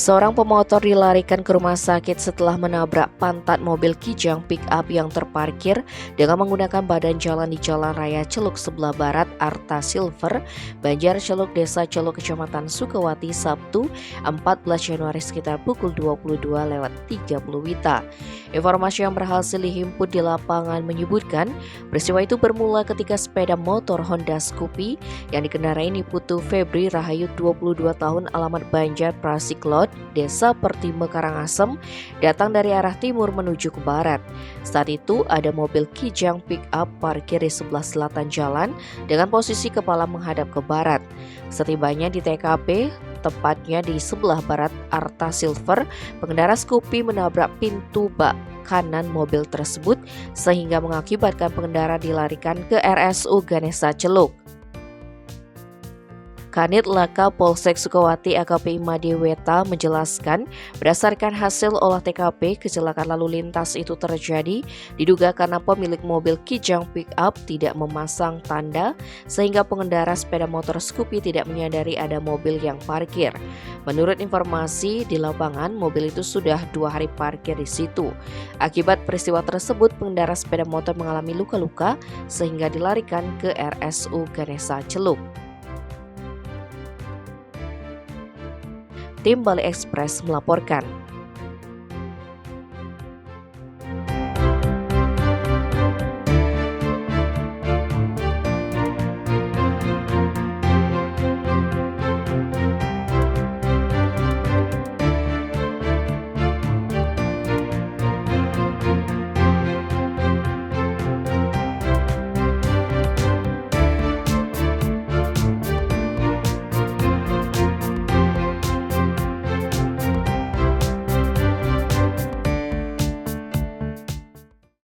Seorang pemotor dilarikan ke rumah sakit setelah menabrak pantat mobil Kijang pick-up yang terparkir dengan menggunakan badan jalan di Jalan Raya Celuk sebelah barat Arta Silver, Banjar Celuk, Desa Celuk, Kecamatan Sukawati, Sabtu 14 Januari sekitar pukul 22.30 WITA. Informasi yang berhasil dihimpun di lapangan menyebutkan peristiwa itu bermula ketika sepeda motor Honda Scoopy yang dikendarai Niputu Febri Rahayu 22 tahun alamat Banjar Prasiklot, Desa Pertime Karangasem, datang dari arah timur menuju ke barat. Saat itu ada mobil Kijang pick-up parkir di sebelah selatan jalan dengan posisi kepala menghadap ke barat. Setibanya di TKP, tepatnya di sebelah barat Arta Silver, pengendara Scoopy menabrak pintu bak kanan mobil tersebut sehingga mengakibatkan pengendara dilarikan ke RSU Ganesha Celuk. Kanit Laka Polsek Sukawati AKP Imade Weta menjelaskan berdasarkan hasil olah TKP, kecelakaan lalu lintas itu terjadi diduga karena pemilik mobil Kijang pick-up tidak memasang tanda sehingga pengendara sepeda motor Scoopy tidak menyadari ada mobil yang parkir. Menurut informasi di lapangan, mobil itu sudah 2 hari parkir di situ. Akibat peristiwa tersebut, pengendara sepeda motor mengalami luka-luka sehingga dilarikan ke RSU Ganesha Celuk. Tim Bali Express melaporkan.